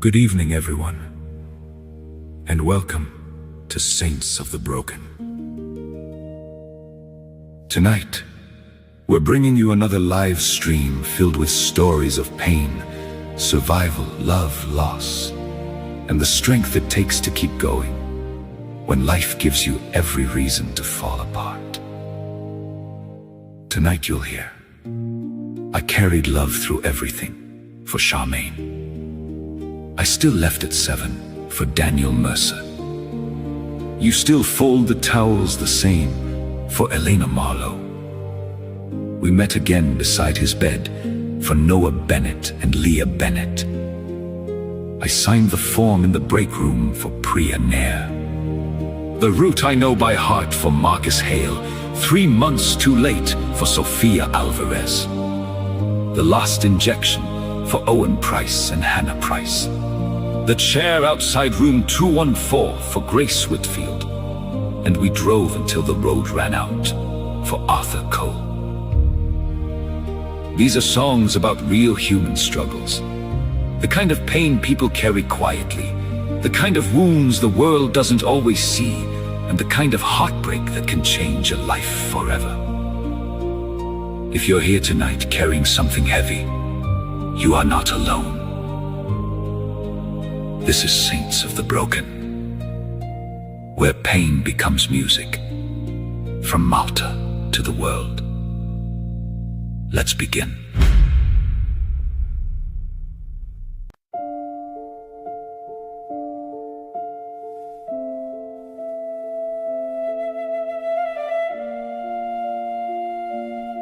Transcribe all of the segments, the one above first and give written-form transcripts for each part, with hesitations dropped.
Good evening, everyone, and welcome to Saints of the Broken. Tonight, we're bringing you another live stream filled with stories of pain, survival, love, loss, and the strength it takes to keep going when life gives you every reason to fall apart. Tonight you'll hear, I carried love through everything, for Charmaine. I still left at 7, for Daniel Mercer. You still fold the towels the same, for Elena Marlowe. We met again beside his bed, for Noah Bennett and Leah Bennett. I signed the form in the break room for Priya Nair. The route I know by heart for Marcus Hale, 3 months too late for Sofia Alvarez. The last injection for Owen Price and Hannah Price. The chair outside room 214 for Grace Whitfield. And we drove until the road ran out for Arthur Cole. These are songs about real human struggles. The kind of pain people carry quietly. The kind of wounds the world doesn't always see. And the kind of heartbreak that can change a life forever. If you're here tonight carrying something heavy, you are not alone. This is Saints of the Broken, where pain becomes music, from Malta to the world. Let's begin.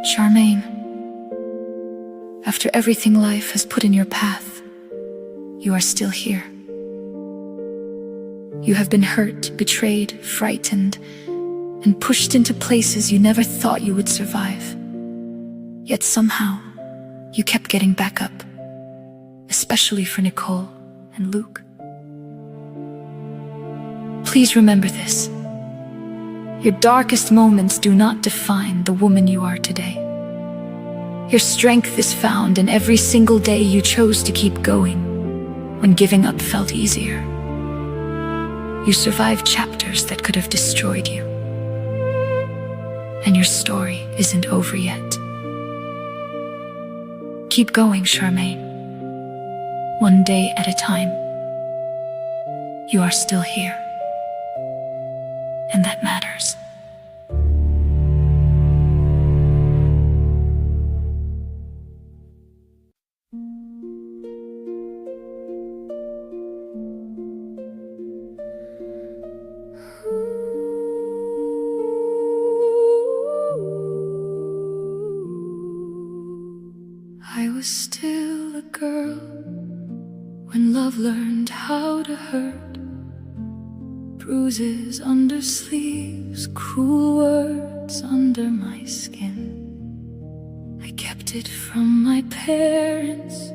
Charmaine, after everything life has put in your path, you are still here. You have been hurt, betrayed, frightened, and pushed into places you never thought you would survive. Yet somehow, you kept getting back up, especially for Nicole and Luke. Please remember this. Your darkest moments do not define the woman you are today. Your strength is found in every single day you chose to keep going, when giving up felt easier. You survived chapters that could have destroyed you. And your story isn't over yet. Keep going, Charmaine. One day at a time. You are still here. And that matters. I was still a girl when love learned how to hurt. Bruises under sleeves, cruel words under my skin. I kept it from my parents,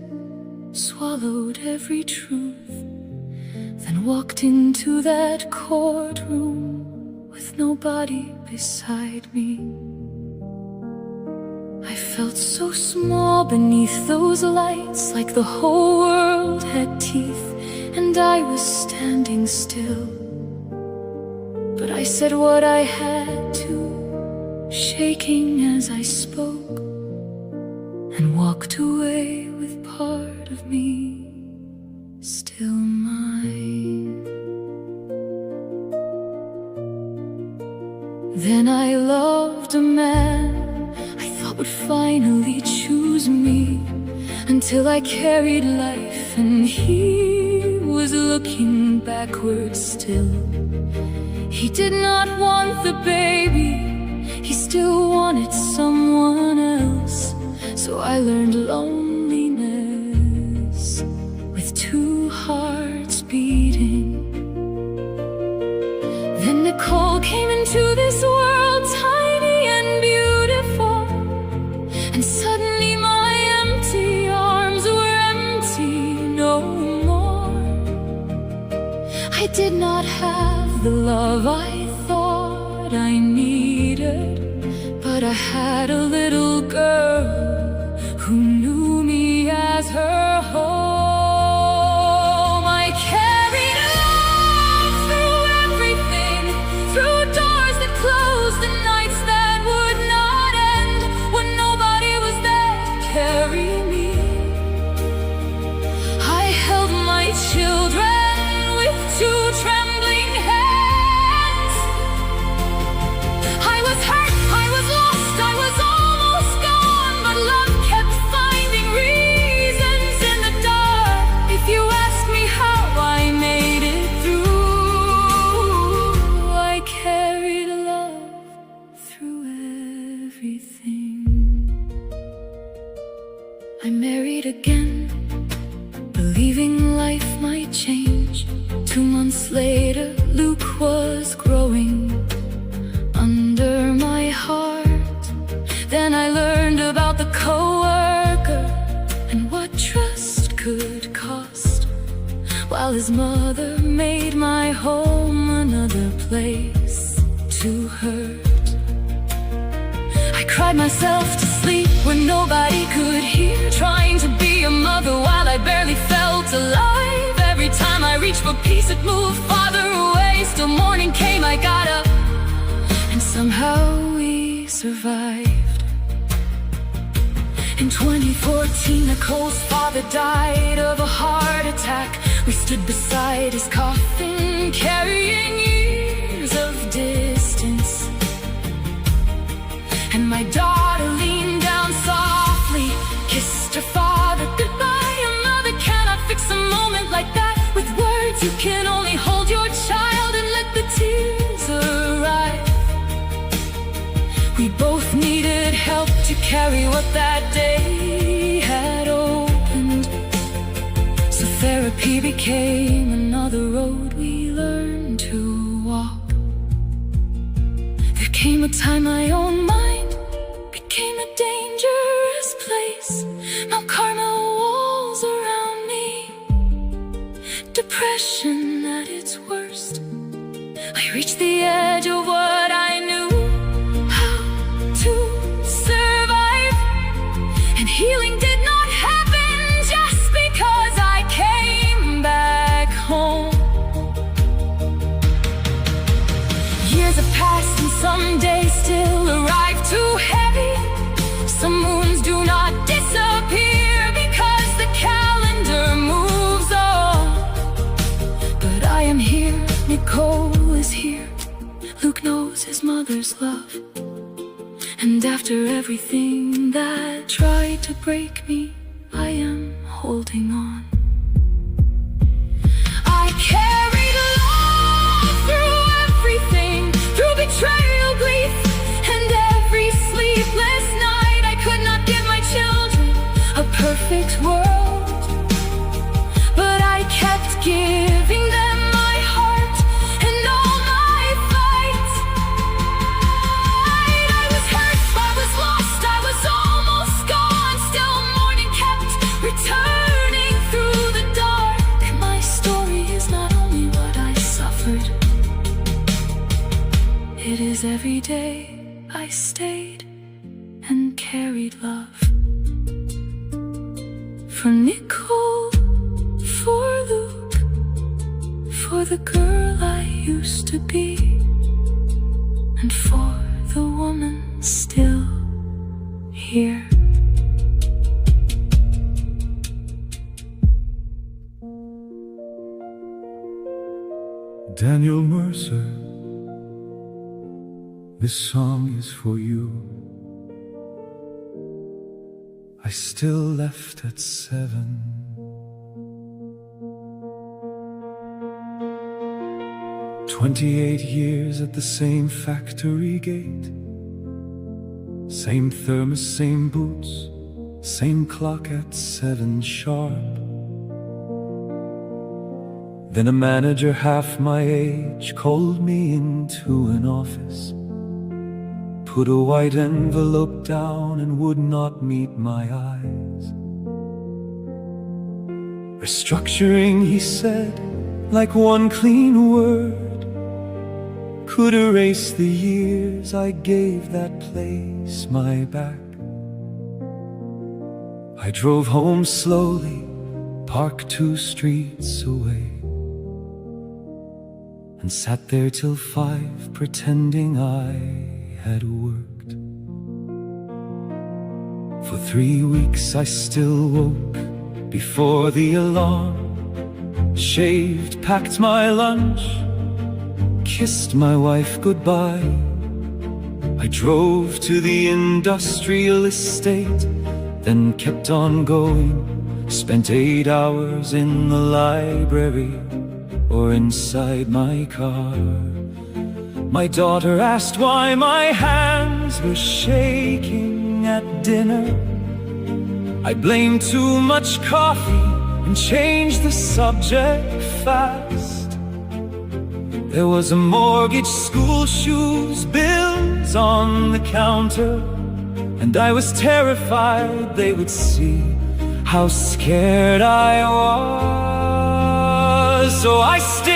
swallowed every truth, then walked into that courtroom with nobody beside me. I felt so small beneath those lights, like the whole world had teeth, and I was standing still. But I said what I had to, shaking as I spoke, and walked away with part of me still mine. Then I loved a man I thought would finally choose me, until I carried life and he was looking backwards still. He did not want the baby, he still wanted someone else. So I learned loneliness with 2 hearts beating. Then Nicole came into this world, tiny and beautiful, and suddenly my empty arms were empty no more. I did not have the love I thought I needed, but I had a little girl who knew me as her home. married again, believing life might change. 2 months later, Luke was growing under my heart. Then I learned about the coworker and what trust could cost, while his mother made my home another place to hurt. I cried myself to sleep when nobody could hear, trying to be a mother while I barely felt alive. Every time I reached for peace, it moved farther away. Still morning came, I got up, and somehow we survived. In 2014, Nicole's father died of a heart attack. We stood beside his coffin, carrying years of distance. And my daughter leaned down softly, kissed her father goodbye. A mother cannot fix a moment like that with words. You can only hold your child and let the tears arrive. We both needed help to carry what that day had opened, so therapy became another road we learned to walk. There came a time my own mind became a dangerous place. Mount Carmel walls around me, depression at its worst. I reached the edge of what I knew how to survive, and healing did not happen just because I came back home. Years have passed and some days still arrive too heavy. Some wounds do not disappear because the calendar moves on. But I am here, Nicole is here. Luke knows his mother's love. And after everything that tried to break me, I am holding on. I carried love through everything, through betrayal, grief, and every sleepless night. I could not give my children a perfect world, but I kept giving them my heart and all my fight. I was hurt, I was lost, I was almost gone. Still morning kept returning through the dark. My story is not only what I suffered, it is every day I stayed and carried love. For Nicole, for Luke, for the girl I used to be, and for the woman still here. Daniel Mercer, this song is for you. I still left at 7. "28 years at the same factory gate, same thermos, same boots, same clock at 7 sharp. Then a manager half my age called me into an office, put a white envelope down and would not meet my eyes. Restructuring, he said, like one clean word, could erase the years I gave that place my back. I drove home slowly, parked 2 streets away, and sat there till 5, pretending I had worked. For 3 weeks I still woke before the alarm, shaved, packed my lunch, kissed my wife goodbye. I drove to the industrial estate, then kept on going, spent 8 hours in the library or inside my car. My daughter asked why my hands were shaking at dinner. I I blamed too much coffee and changed the subject fast. There was a mortgage, school shoes, bills on the counter, and I was terrified they would see how scared I was. So I still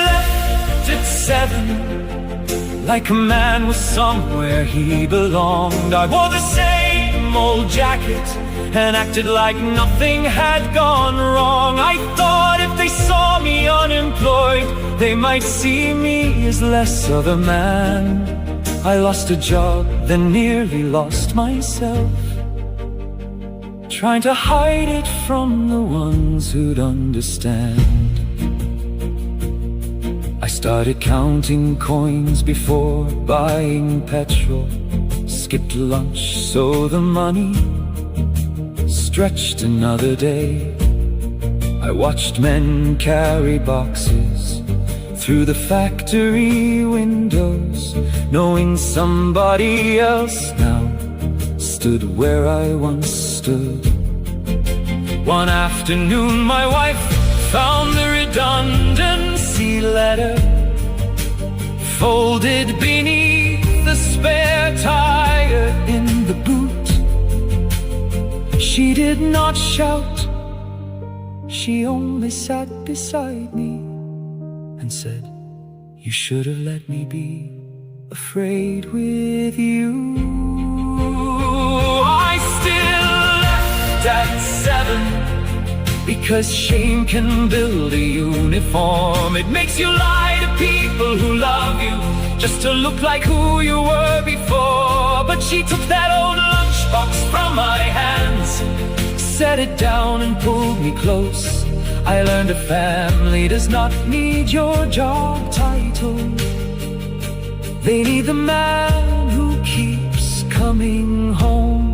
left at 7, like a man was somewhere he belonged. I wore the same old jacket and acted like nothing had gone wrong. I thought if they saw me unemployed, they might see me as less of a man. I lost a job, then nearly lost myself, trying to hide it from the ones who'd understand. I started counting coins before buying petrol, skipped lunch so the money stretched another day. I watched men carry boxes through the factory windows, knowing somebody else now stood where I once stood. One afternoon my wife found the redundancy letter folded beneath the spare tire in the boot. She did not shout, she only sat beside me and said, "You should have let me be afraid with you." I still left at 7, because shame can build a uniform. It makes you lie to people who love you, just to look like who you were before. But she took that old lunchbox from my hands, set it down and pulled me close. I learned a family does not need your job title. They need the man who keeps coming home.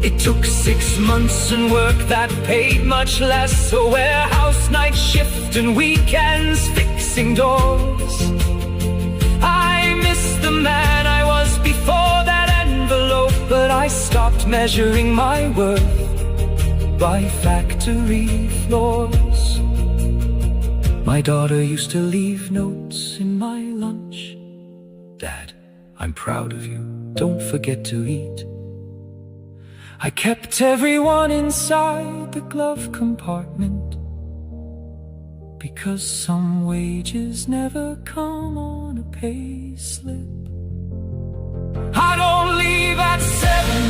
It took 6 months and work that paid much less, a warehouse night shift and weekends fixing doors. I miss the man I was before that envelope, but I stopped measuring my worth by factory floors. My daughter used to leave notes in my lunch. "Dad, I'm proud of you. Don't forget to eat." I kept everyone inside the glove compartment, because some wages never come on a pay slip. I don't leave at 7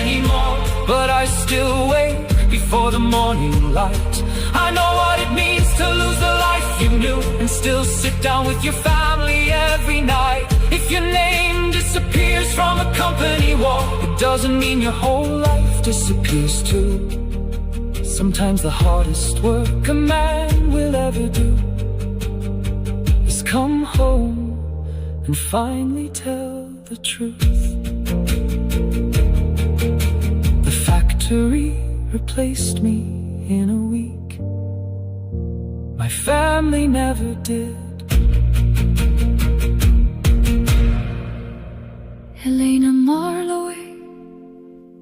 anymore, but I still wake before the morning light. I know what it means to lose the life you knew and still sit down with your family every night. If your name disappears from a company wall, it doesn't mean your whole life disappears too. Sometimes the hardest work a man will ever do is come home and finally tell the truth. The factory replaced me in a week. My family never did. Elena Marlowe,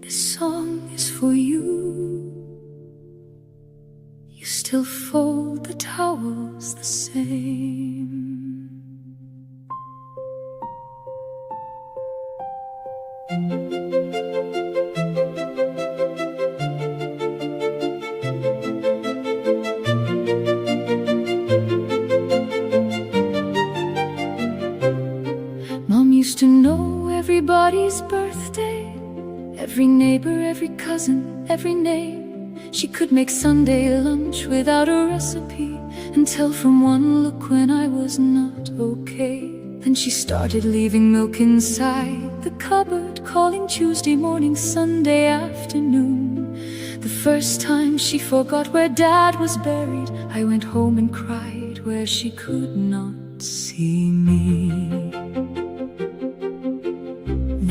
this song is for you. You still fold the towels the same. Mom used to know everybody's birthday, every neighbor, every cousin, every name. She could make Sunday lunch without a recipe and tell from one look when I was not okay. Then she started leaving milk inside the cupboard, calling Tuesday morning Sunday afternoon. The first time she forgot where Dad was buried, I went home and cried where she could not see me.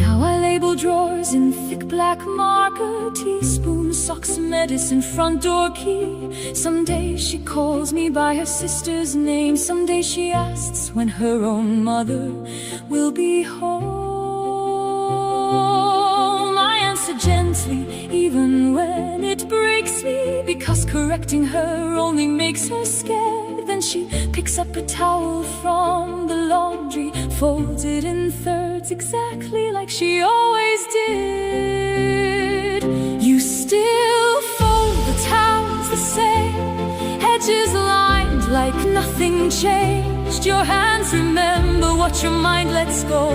Now I label drawers in thick black marker, teaspoon, socks, medicine, front door key. Some days she calls me by her sister's name. Some days she asks when her own mother will be home. I answer gently intensely, even when it breaks me, because correcting her only makes her scared. Then she picks up a towel from the laundry, folds it in thirds exactly like she always did. You still fold the towels the same, edges lined like nothing changed. Your hands remember what your mind lets go,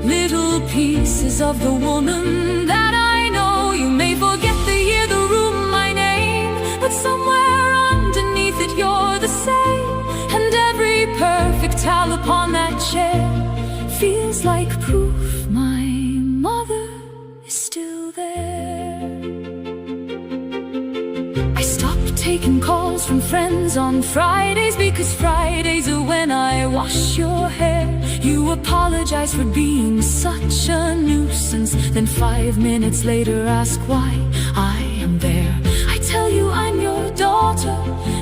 little pieces of the woman that I know. You may forget the year, the room, my name, but somewhere underneath it you're the same. And every perfect towel upon that chair feels like proof my mother is still there. I stopped taking calls from friends on Fridays, because Fridays are when I wash your hair. You apologize for being such a nuisance, then 5 minutes later ask why I am there. I tell you I'm your daughter,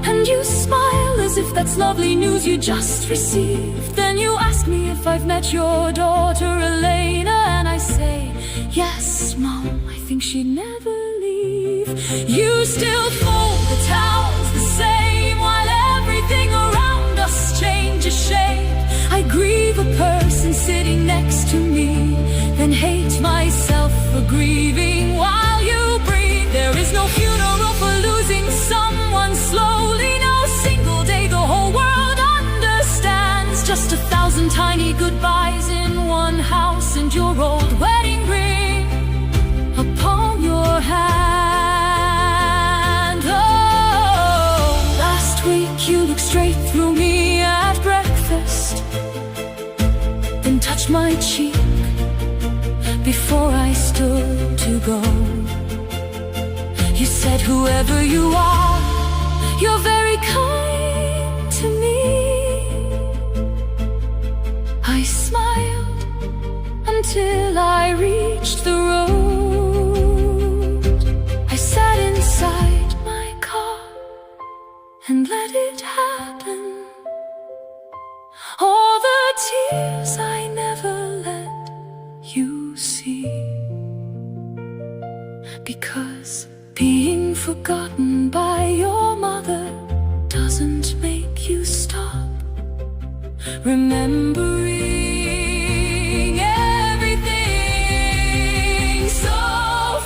and you smile as if that's lovely news you just received. Then you ask me if I've met your daughter Elena, and I say, yes, Mom, I think she'd never leave. You still fold the towels the same, while everything around us changes shape. I grieve a person sitting next to me, then hate myself for grieving while you breathe. There is no funeral for losing someone slowly, no single day the whole world understands. Just 1,000 tiny goodbyes in one house, and your old wedding ring upon your hand. Oh, last week you looked straight through me at breakfast, then touched my cheek before I stood to go. You said, whoever you are, you're very kind to me. I smiled until I reached the road. I sat inside my car and let it happen. All the tears I never let you see, because being forgotten by your mother doesn't make you stop remembering everything. So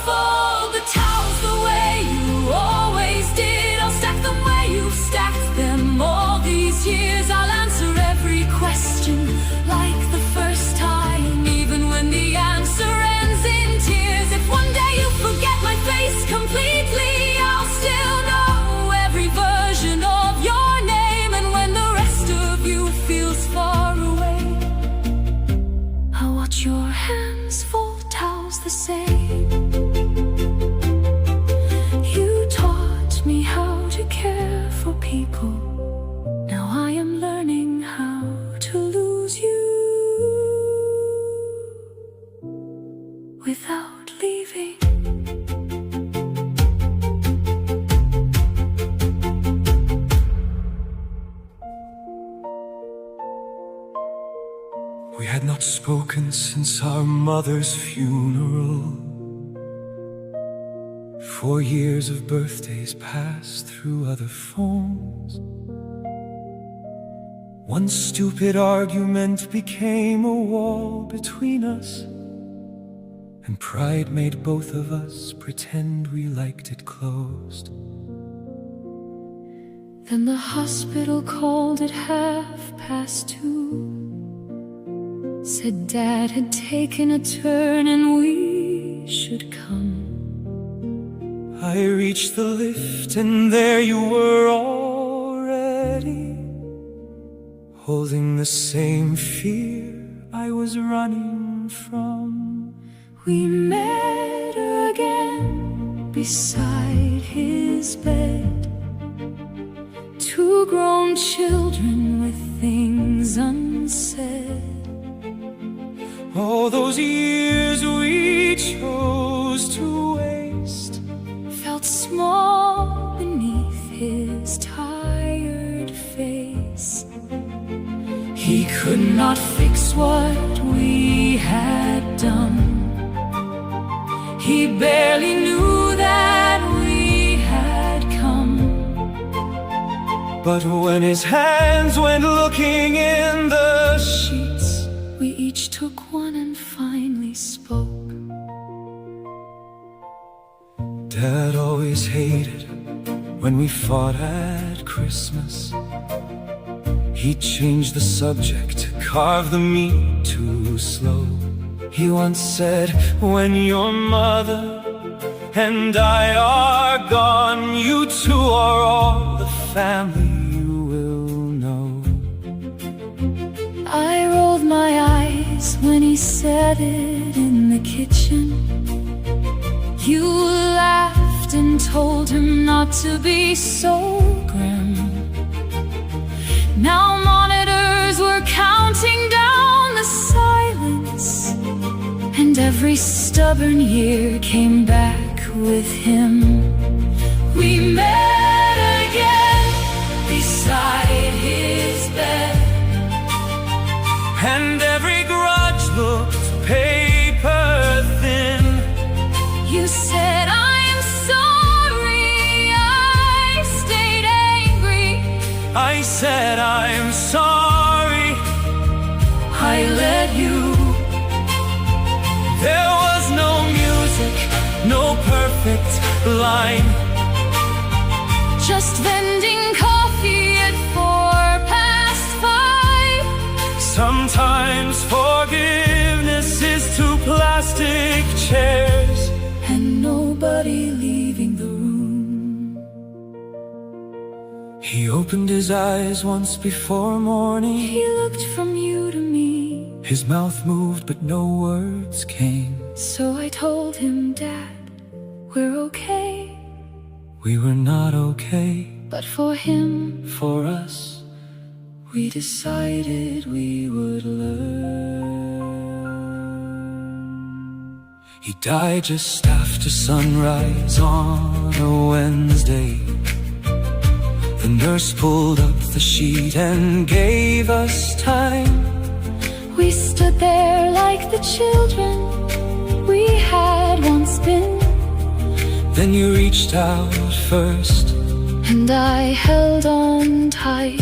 fold the towels the way you always did. I'll stack them where you've stacked them all these years. I'll answer every question like the first time, even when the answer ends in tears. If one day you forget my face completely, I'll still know every version of your name. And when the rest of you feels far away, I'll watch your hands fold towels the same. You taught me how to care for people. Now I am learning how to lose you without leaving. We had not spoken since our mother's funeral. 4 years of birthdays passed through other phones. One stupid argument became a wall between us, and pride made both of us pretend we liked it closed. Then the hospital called at 2:30, said Dad had taken a turn and we should come. I reached the lift and there you were already, holding the same fear I was running from. We met again beside his bed, 2 grown children with things unsaid. All those years we chose to waste felt small beneath his tired face. He could not fix what we had done. He barely knew that we had come. But when his hands went looking in the sheets, We each took one and finally spoke. Dad always hated when we fought at Christmas. He changed the subject, carved the meat too slow. He once said, when your mother and I are gone, you two are all the family you will know. I rolled my eyes when he said it in the kitchen. You laughed and told him not to be so grim. Now monitors were counting down the silence, and every stubborn year came back with him. We met again beside his bed, And every grudge looked paper thin. you said, I'm sorry, I stayed angry. I said, I'm sorry, I let you. there was no music, no perfect line. Just vending coffee at 5:04. Sometimes forgiveness is two plastic chairs. And nobody leaving the room. He opened his eyes once before morning. He looked from you to me. His mouth moved but no words came. So I told him, Dad, we're okay. We were not okay. But for him, For us, we decided we would learn. he died just after sunrise on a Wednesday. The nurse pulled up the sheet and gave us time. We stood there like the children we had once been. Then you reached out first. And I held on tight.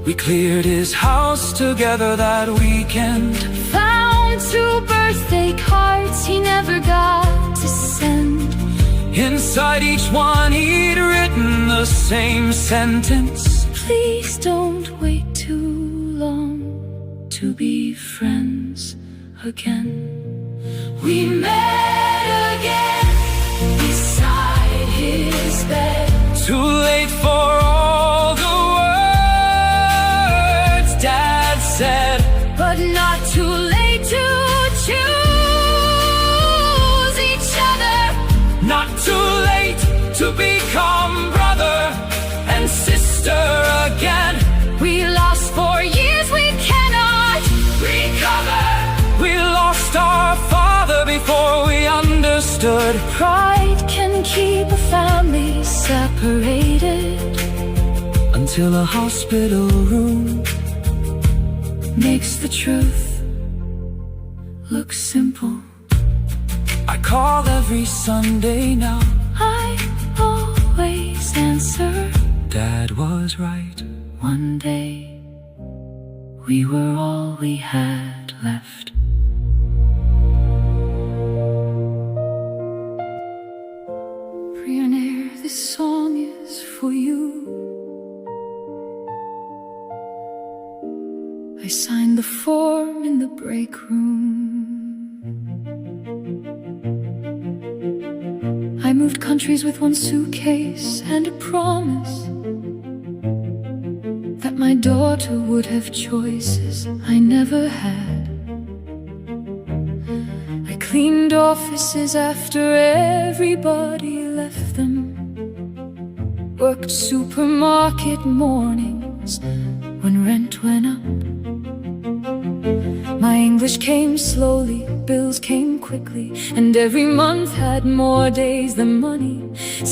We cleared his house together that weekend. Found 2 birthday cards he never got to send. Inside each one he'd written the same sentence. Please don't wait too long to be friends again. We met again beside his bed. Too late for all the words Dad said, But not too late to choose each other. not too late to become brother and sister again. We lost 4 years we cannot recover. We lost our father before we understood. Pride can keep a family separated Until a hospital room makes the truth look simple. I call every Sunday now. I always answer. Dad was right. One day we were all we had left. Pioneer, this song is for you. I signed the form in the break room. I moved countries with 1 suitcase and a promise that my daughter would have choices I never had. I cleaned offices after everybody left them. Worked supermarket mornings when rent went up. My English came slowly, bills came quickly, and every month had more days than money.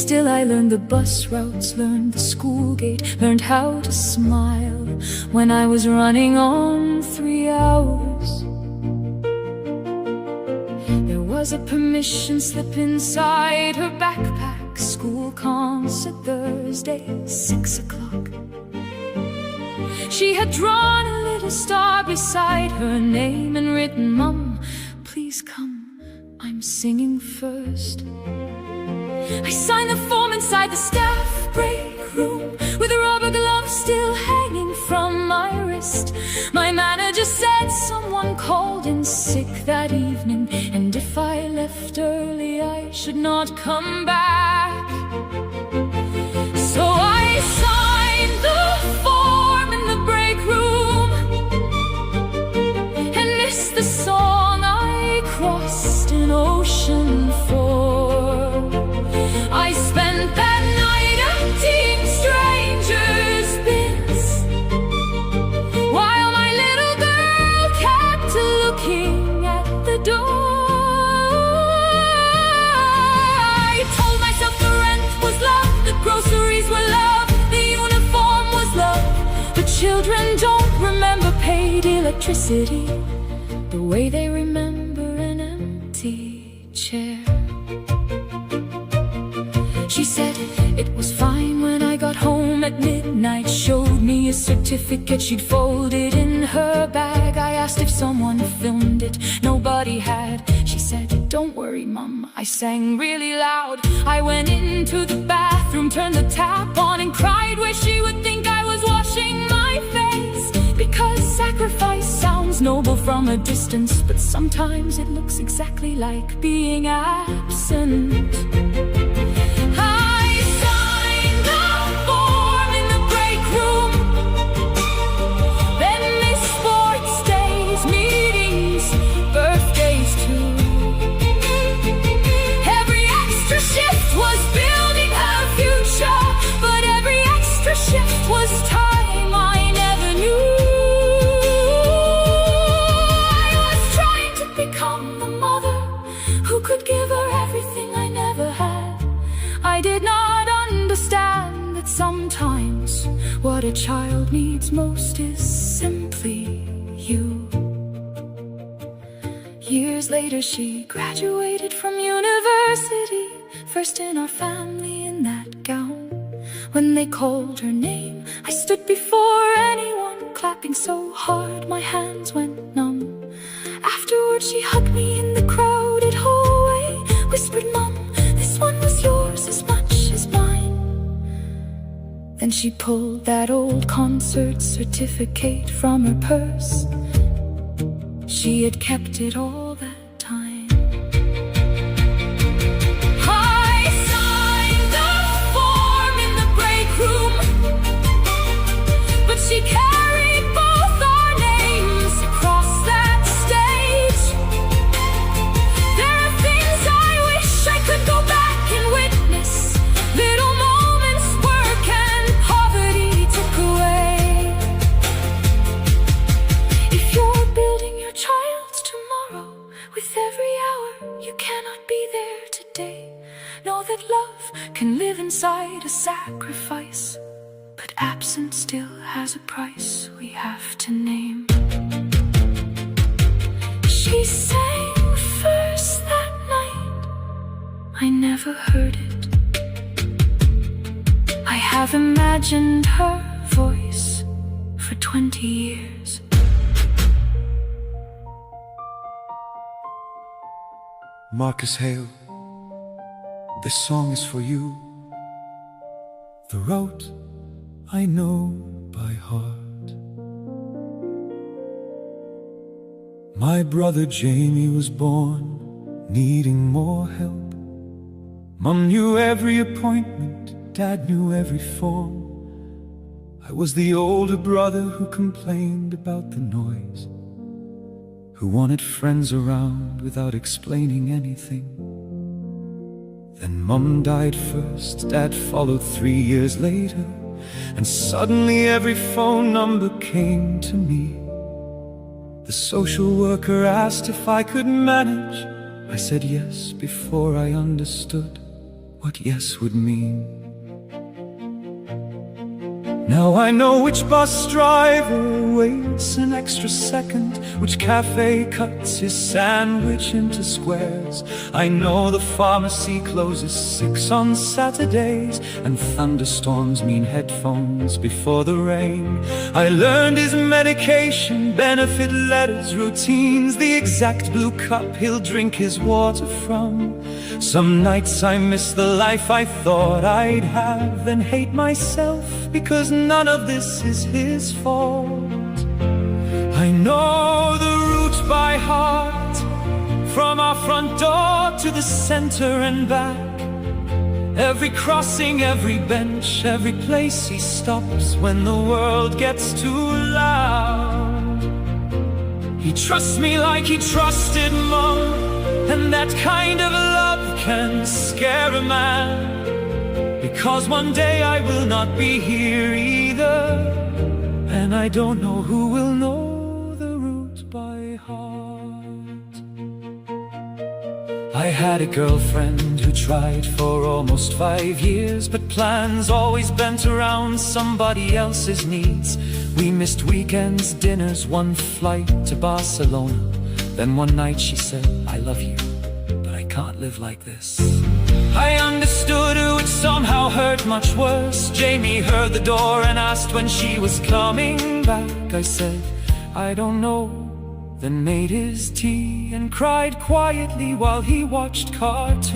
Still I learned the bus routes, learned the school gate, learned how to smile when I was running on 3 hours. There was a permission slip inside her backpack. School concert Thursday, 6 o'clock. She had drawn a little star beside her name and written, "Mom, please come, I'm singing first." I signed the form inside the staff break room, with a rubber glove still hanging from my wrist. My manager said someone called in sick that evening, and if I left early I should not come back. So I signed the form in the break room and missed the song I crossed an ocean for. I spent that night emptying strangers' bins, while my little girl kept looking at the door. I told myself the rent was love, the groceries were love, the uniform was love. But children don't remember paid electricity the way they remember an empty chair. She said it was fine when I got home at midnight, showed me a certificate she'd folded in her bag. I asked if someone filmed it, nobody had. She said, "Don't worry, Mom." I sang really loud. I went into the bathroom, turned the tap on, and cried where she would think I was washing my face. Because sacrifice sounds noble from a distance, but sometimes it looks exactly like being absent. Was time I never knew. I was trying to become the mother who could give her everything I never had. I did not understand that sometimes what a child needs most is simply you. Years later she graduated from university, first in our family in that gown. When they called her name, I stood before anyone, clapping so hard my hands went numb. Afterwards she hugged me in the crowded hallway, whispered, "Mom, this one was yours as much as mine." Then she pulled that old concert certificate from her purse. She had kept it all that time. She carried both our names across that stage. There are things I wish I could go back and witness, little moments work and poverty took away. If you're building your child's tomorrow, with every hour you cannot be there today, know that love can live inside a sacrifice. But absence still has a price we have to name. She sang first that night, I never heard it. I have imagined her voice for 20 years. Marcus Hale, this song is for you. The road I know by heart. My brother Jamie was born needing more help. Mom knew every appointment, Dad knew every form. I was the older brother who complained about the noise, who wanted friends around without explaining anything. Then Mom died first, Dad followed 3 years later. And suddenly every phone number came to me. The social worker asked if I could manage. I said yes before I understood what yes would mean. Now I know which bus driver waits an extra second, which cafe cuts his sandwich into squares. I know the pharmacy closes 6 on Saturdays, and thunderstorms mean headphones before the rain. I learned his medication, benefit letters, routines, the exact blue cup he'll drink his water from. Some nights I miss the life I thought I'd have, and hate myself because none of this is his fault. I know the route by heart, from our front door to the center and back. Every crossing, every bench, every place he stops when the world gets too loud. He trusts me like he trusted Mom, and that kind of love can scare a man. Because one day I will not be here either, and I don't know who will know the route by heart. I had a girlfriend who tried for almost 5 years, but plans always bent around somebody else's needs. We missed weekends, dinners, one flight to Barcelona. Then one night she said, I love you, but I can't live like this. I understood her, it somehow hurt much worse. Jamie heard the door and asked when she was coming back. I said, I don't know, then made his tea and cried quietly while he watched cartoons.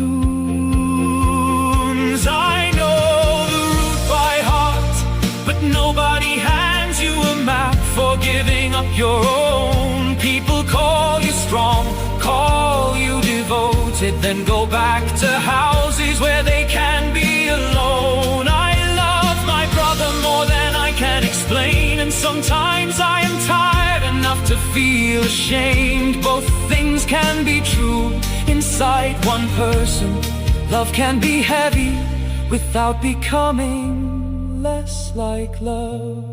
I know the route by heart, but nobody hands you a map for giving up your own. People call you strong, call you devoted, then go back to houses where they can be alone. I love my brother more than I can explain, and sometimes I am tired enough to feel ashamed. Both things can be true inside one person. Love can be heavy without becoming less like love.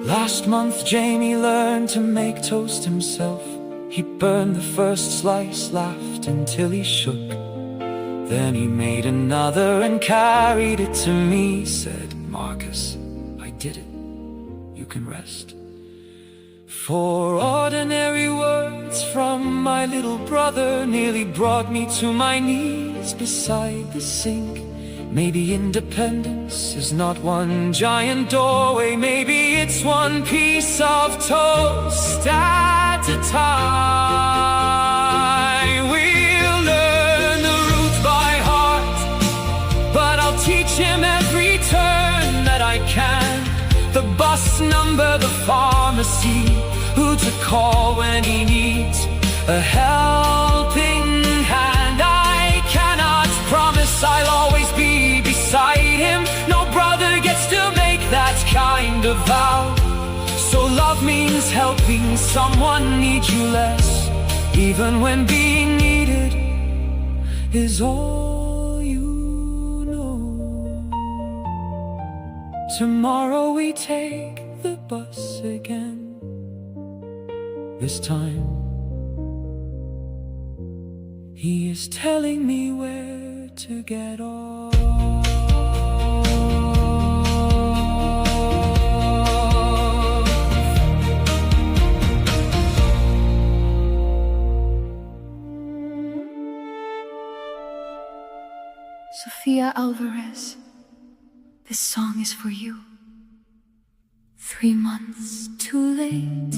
Last month Jamie learned to make toast himself. He burned the first slice, laughed until he shook. Then he made another and carried it to me. Said, Marcus, I did it, you can rest. 4 ordinary words from my little brother nearly brought me to my knees beside the sink. Maybe independence is not one giant doorway, maybe it's one piece of toast at a time. We'll learn the route by heart, but I'll teach him every turn that I can. The bus number, the pharmacy, who to call when he needs a helping hand. I cannot promise I'll always be beside him. No brother gets to make that kind of vow. So love means helping someone need you less, even when being needed is all you know. Tomorrow we take the bus again. This time he is telling me where to get off. Sofia Alvarez, this song is for you. 3 months too late.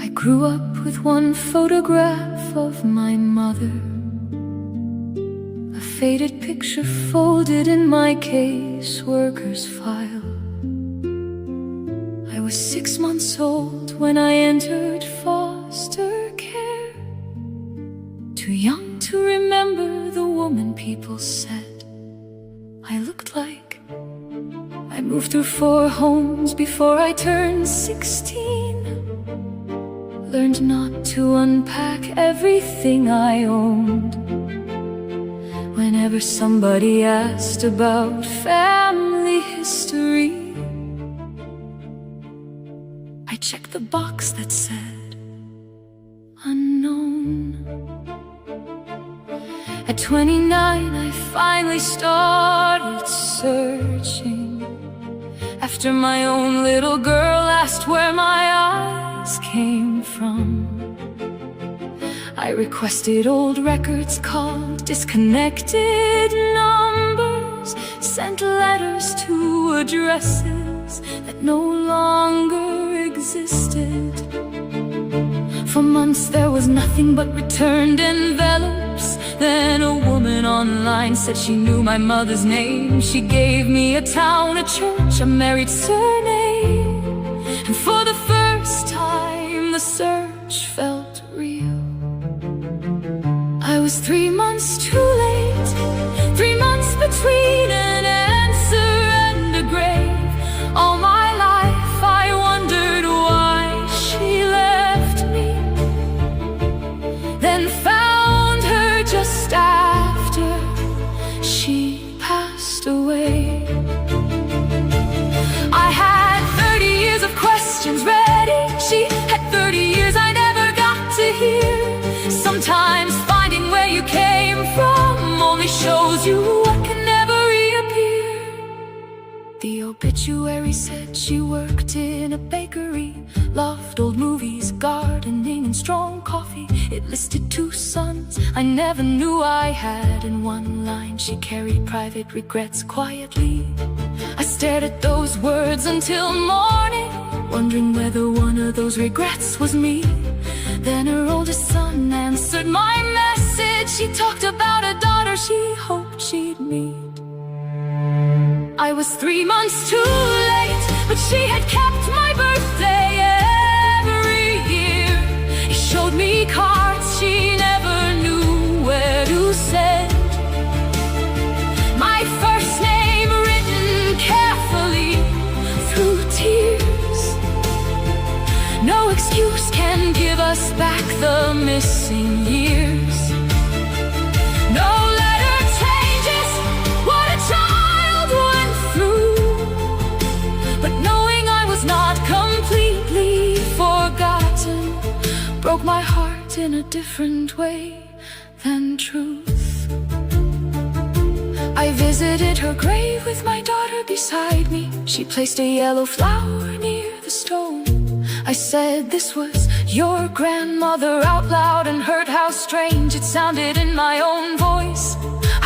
I grew up with one photograph of my mother, a faded picture folded in my caseworker's file. I was 6 months old when I entered foster care, too young to remember the woman people said I looked like. I moved through 4 homes before I turned 16. Learned not to unpack everything I owned. Whenever somebody asked about family history, I checked the box that said unknown. 29, I finally started searching. After my own little girl asked where my eyes came from, I requested old records, called disconnected numbers, sent letters to addresses that no longer existed. For months there was nothing but returned envelopes. Then a woman online said she knew my mother's name. She gave me a town, a church, a married surname. And for the first time the search felt real. I was 3 months too late, 3 months between an answer and a grave. All my life I wondered why she left me, then found her just after she passed away. I had 30 years of questions ready. She had 30 years I never got to hear. Sometimes finding where you came from only shows you what can never reappear. The obituary said she worked in a bakery, loved old movies, gardening and strong coffee. It listed 2 sons I never knew I had. In one line she carried private regrets quietly. I stared at those words until morning, wondering whether one of those regrets was me. Then her oldest son answered my message. She talked about a daughter she hoped she'd meet. I was 3 months too late, but she had kept my birthday every year. He showed me cards she never knew where to send. My first name written carefully through tears. No excuse can give us back the missing years. No letter changes what a child went through, but knowing I was not completely forgotten broke my heart in a different way than truth. I visited her grave with my daughter beside me. She placed a yellow flower near the stone. I said this was your grandmother out loud, and heard how strange it sounded in my own voice.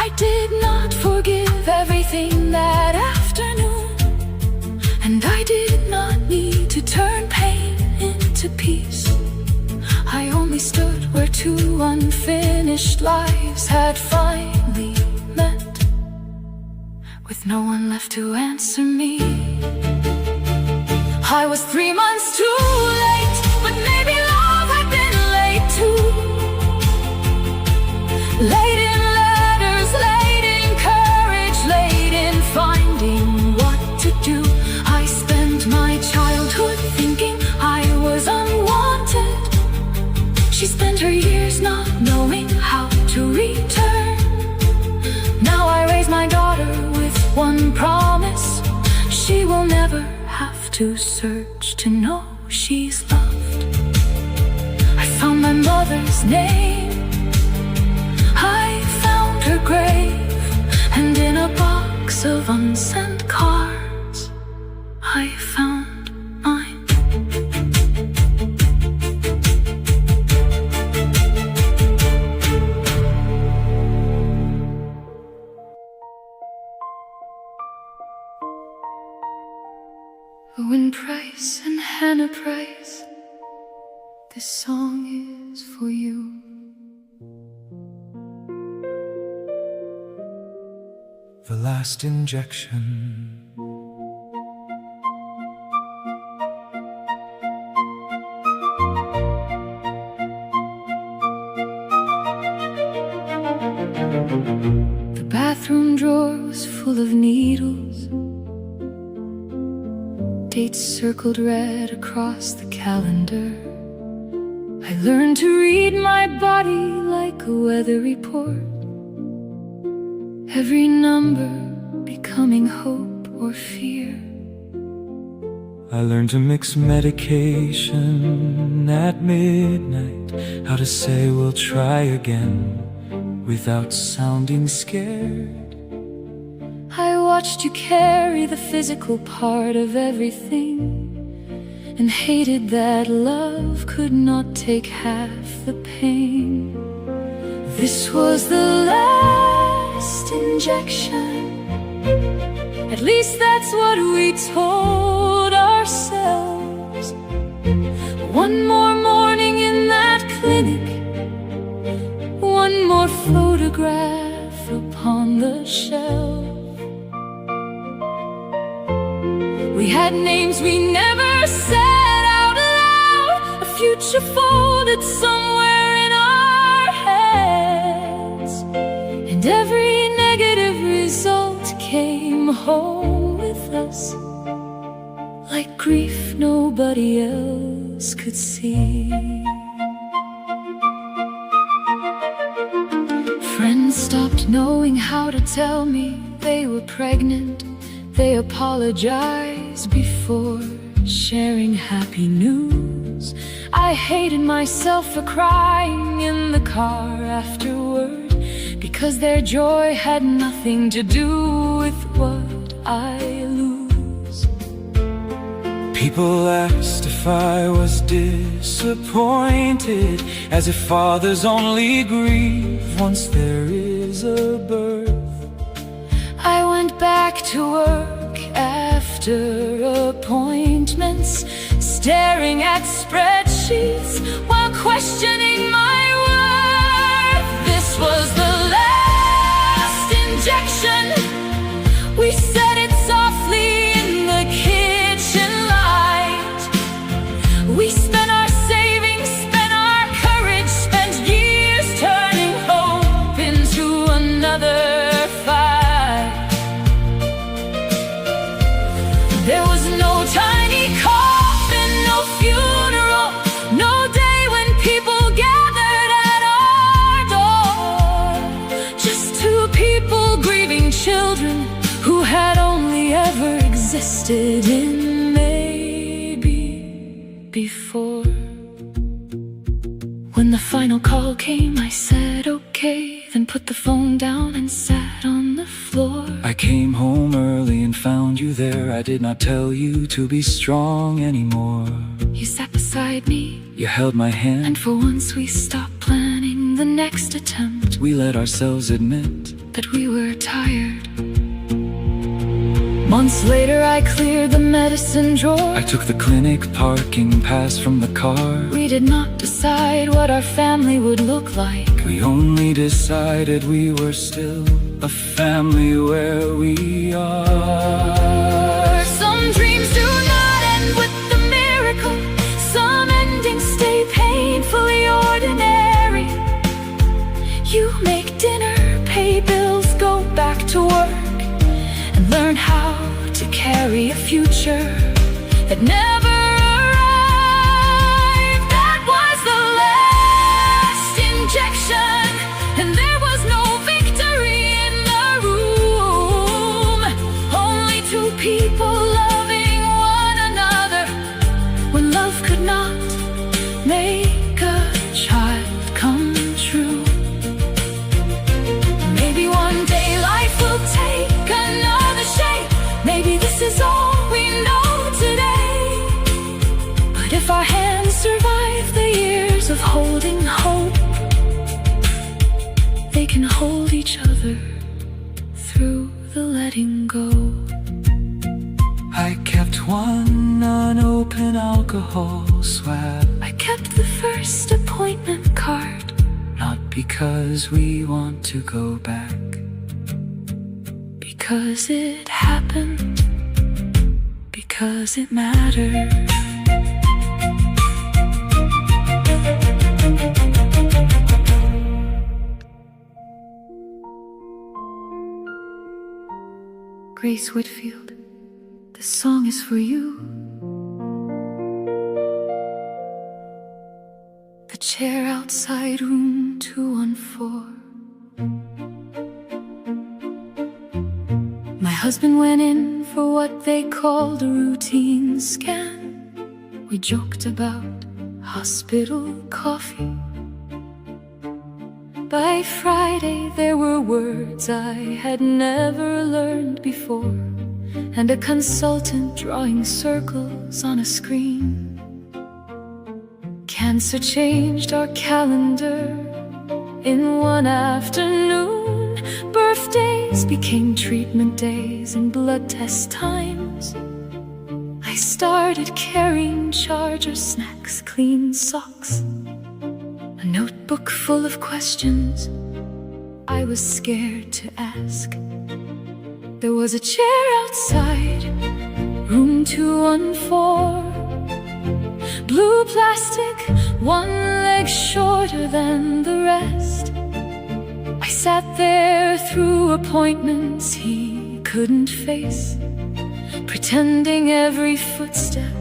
I did not forgive everything that afternoon, and I did not need to turn pain into peace. I only stood where 2 unfinished lives had finally met, with no one left to answer me. I was 3 months too late, but maybe love had been late too. Late in letters, late in courage, late in finding what to do. I spent my childhood thinking I was unwanted. She spent her years not knowing how to return. Now I raise my daughter with one promise: she will never have to search to know she's loved. I found my mother's name, I found her grave, and in a box of unsent cards I found mine. Owen Price and Hannah Price, this song is for you. The last injection. The bathroom drawer was full of needles, dates circled red across the calendar. I learned to read my body like a weather report, every number becoming hope or fear. I learned to mix medication at midnight, how to say we'll try again without sounding scared. I watched you carry the physical part of everything, and hated that love could not take half the pain. This was the last injection, at least that's what we told ourselves. One more morning in that clinic, one more photograph upon the shelf. We had names we never said out loud, a future folded somewhere in our heads, and every negative result came home with us, like grief nobody else could see. Friends stopped knowing how to tell me they were pregnant. They apologized before sharing happy news. I hated myself for crying in the car afterward, because their joy had nothing to do with what I lose. People asked if I was disappointed, as if fathers only grieve once there is a birth. I went back to work after appointments, staring at spreadsheets while questioning my worth. This was the last injection. We said it softly in the kitchen light. We spent our savings, spent our courage, spent years turning hope into another fight. There was no tiny coffin, no funeral, no day when people gathered at our door. Just two people grieving children who had only ever existed in maybe before. When the final call came, I said okay, then put the phone down and sat on the floor. I came home early and found you there. I did not tell you to be strong anymore. You sat beside me, You held my hand, and for once we stopped planning the next attempt. we let ourselves admit That we were tired. Months later I cleared the medicine drawer. I took the clinic parking pass from the car. We did not decide what our family would look like. We only decided we were still a family where we are. Some dreams do not end with the miracle. Some endings stay painfully ordinary. You make dinner, pay bills, go back to work, and learn how to carry a future that never arrived. That was the last injection, and there was no victory in the room. Only two people loving one another when love could not make a child come true. Maybe one day life will take another shape. Maybe this is all we know today. But if our hands survive the years of holding hope, they can hold each other through the letting go. I kept one unopened alcohol swab, I kept the first appointment card, not because we want to go back, because it happened, because it mattered. Grace Whitfield, this song is for you. The chair outside room 214. My husband went in for what they called a routine scan. We joked about hospital coffee. By Friday there were words I had never learned before, and a consultant drawing circles on a screen. Cancer changed our calendar in one afternoon. Birthdays became treatment days and blood test times. I started carrying charger snacks, clean socks, a notebook full of questions I was scared to ask. There was a chair outside, room 214. Blue plastic, one leg shorter than the rest. I sat there through appointments he couldn't face, pretending every footstep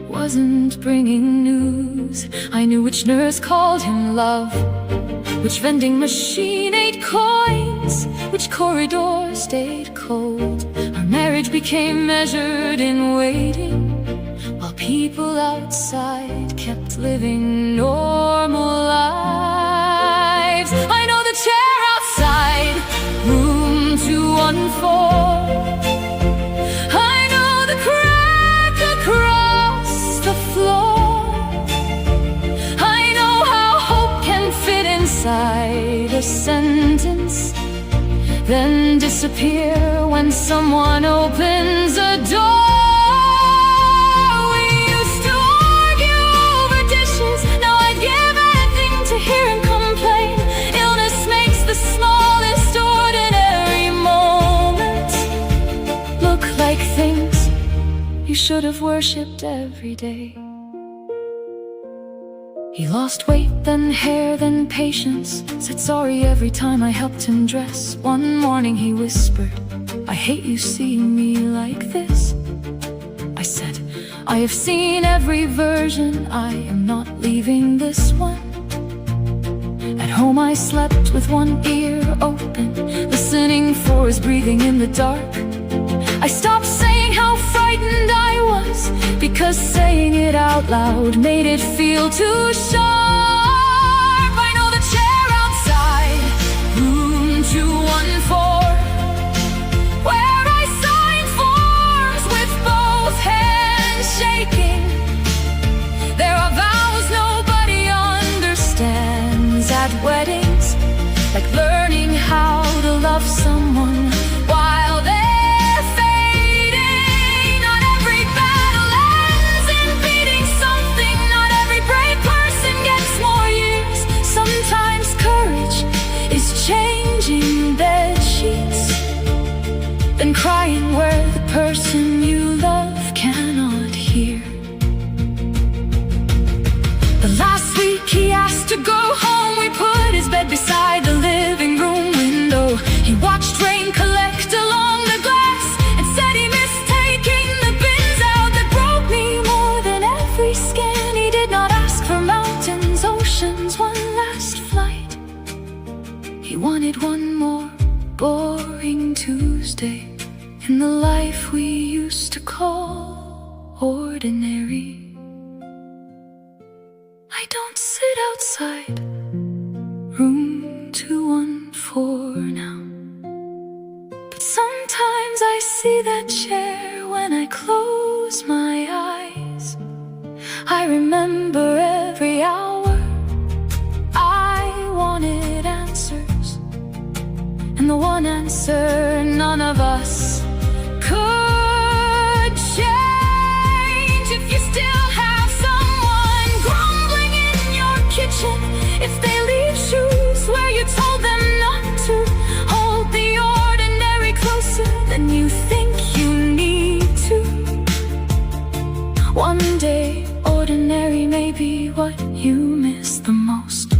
wasn't bringing news. I knew which nurse called him love, which vending machine ate coins, which corridor stayed cold. Our marriage became measured in waiting, while people outside kept living normal lives. I know the chair outside, room 214. I know the crack across the floor. I know how hope can fit inside a sentence, then disappear when someone opens a door. Hear him complain. Illness makes the smallest ordinary moment look like things you should have worshipped every day. He lost weight, then hair, then patience. Said sorry every time I helped him dress. One morning he whispered, I hate you seeing me like this. I said, I have seen every version, I am not leaving this one. At home I slept with one ear open, listening for his breathing in the dark. I stopped saying how frightened I was, because saying it out loud made it feel too sharp. I know the chair outside, room 214, where I signed forms with both hands shaking. There are vows nobody understands at weddings, like learning how to love someone while they're fading. Not every battle ends in beating something. Not every brave person gets more years. Sometimes courage is changing bed sheets, then crying where the person you love cannot hear. The last week he asked to go home. We put his bed beside the living room window. He watched rain collect along the glass and said he missed taking the bins out. That broke me more than every scan. He did not ask for mountains, oceans, one last flight. He wanted one more boring Tuesday in the life we used to call ordinary. I don't sit outside room 214 now, but sometimes I see that chair when I close my eyes. I remember every hour I wanted answers, and the one answer none of us could change. If you still have someone grumbling in your kitchen, if they leave shoes where you told them not to, hold the ordinary closer than you think you need to. One day, ordinary may be what you miss the most.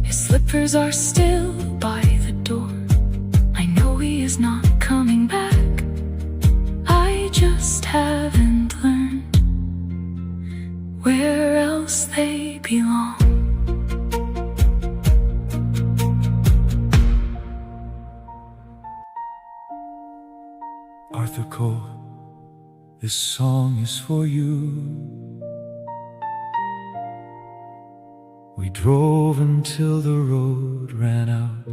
His slippers are still by the door. I know he is not coming back. I just haven't learned where else they belong. Arthur Cole, this song is for you. We drove until the road ran out.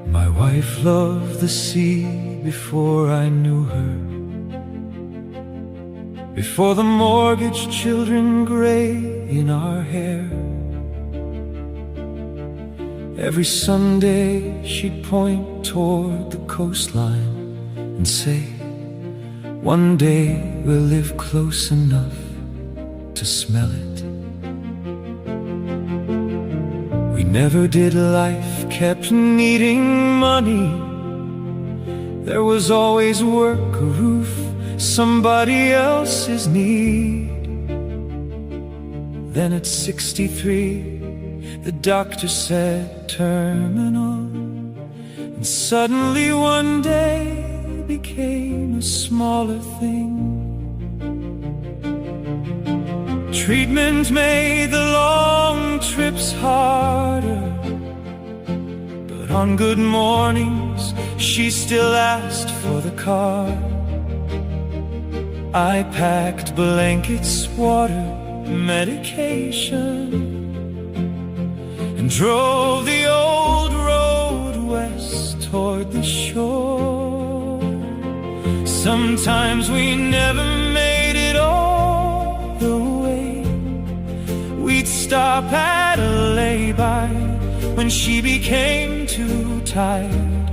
My wife loved the sea before I knew her, before the mortgage children gray in our hair. Every Sunday she'd point toward the coastline and say, one day we'll live close enough to smell it. We never did life, kept needing money. There was always work, a roof, somebody else's need. Then at 63 the doctor said terminal, and suddenly one day became a smaller thing. Treatment made the long trips harder, but on good mornings she still asked for the car. I packed blankets, water, medication, and drove the old road west toward the shore. Sometimes we never made it all the way. We'd stop at a lay-by when she became too tired.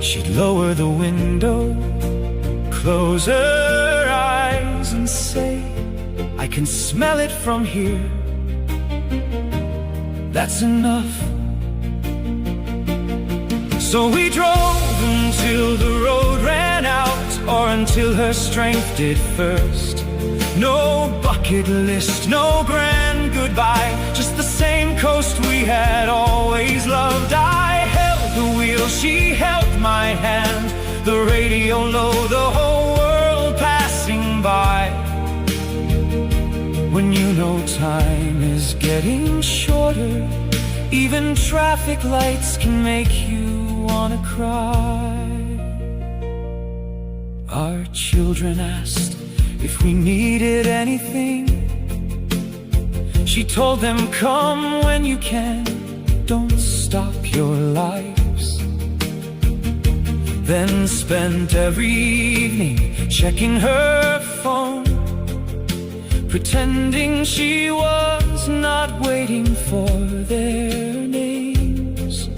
She'd lower the window, close her eyes and say, I can smell it from here. That's enough. So we drove until the road ran out, or until her strength did first. No bucket list, no grand goodbye, just the same coast we had always loved. I held the wheel, she held my hand, the radio low, the whole world passing by. When you know time is getting shorter, even traffic lights can make you wanna cry. Our children asked if we needed anything. She told them, come when you can, don't stop your lives. Then spent every evening checking her phone, pretending she was not waiting for their names.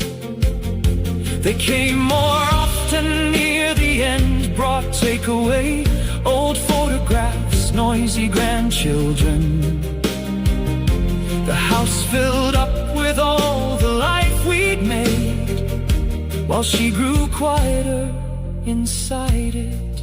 They came more often near the end, brought takeaway, old photographs, noisy grandchildren. The house filled up with all the life we'd made, while she grew quieter inside it.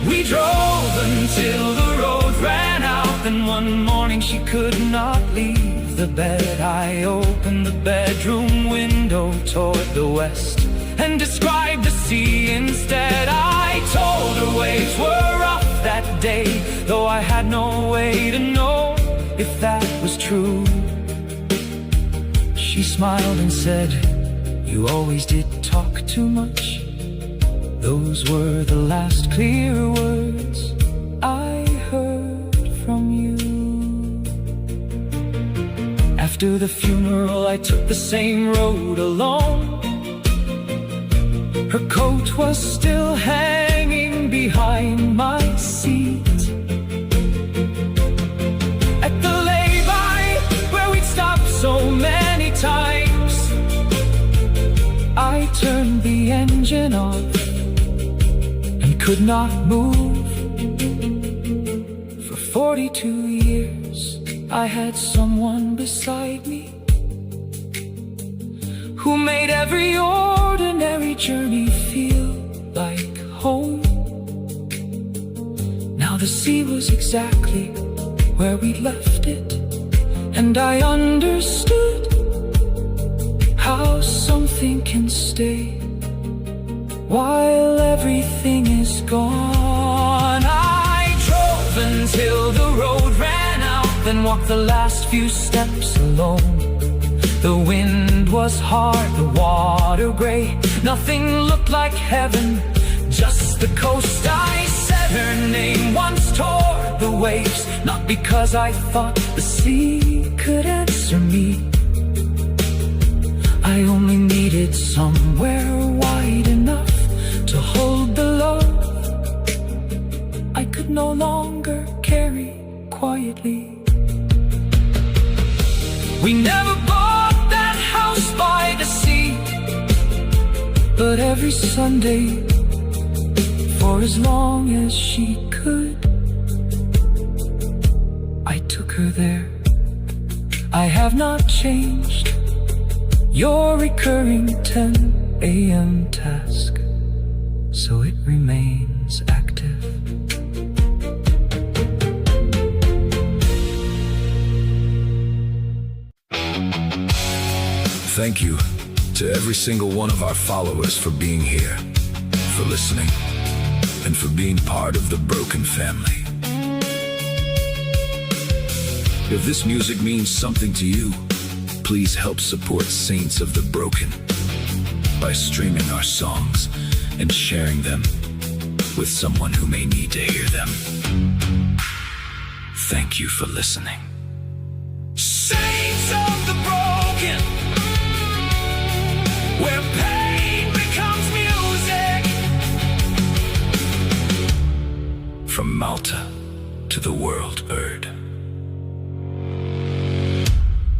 We drove until the road ran out, then one morning she could not leave the bed. I opened the bedroom window toward the west and described the sea instead. I told her waves were rough that day, though I had no way to know if that was true. She smiled and said, you always did talk too much. Those were the last clear words I heard from you. After the funeral, I took the same road alone. Her coat was still hanging behind my seat. At the lay-by, where we'd stopped so many times, I turned the engine off and could not move. For 42 years I had someone beside me who made every ordinary journey feel like home. Now the sea was exactly where we'd left it, and I understood how something can stay while everything is gone. I drove until the road ran out, then walked the last few steps alone. The wind was hard, the water gray, nothing looked like heaven, just the coast. I said her name once tore the waves, not because I thought the sea could answer me. I only needed somewhere wide enough to hold the love I could no longer carry quietly. We never bought that house by the sea, but every Sunday, for as long as she could, I took her there. I have not changed your recurring 10 a.m. task, so it remains active. Thank you to every single one of our followers for being here, for listening, and for being part of the Broken family. If this music means something to you, please help support Saints of the Broken by streaming our songs and sharing them with someone who may need to hear them. Thank you for listening. Saints of the Broken, where pain becomes music. From Malta to the world, Bird.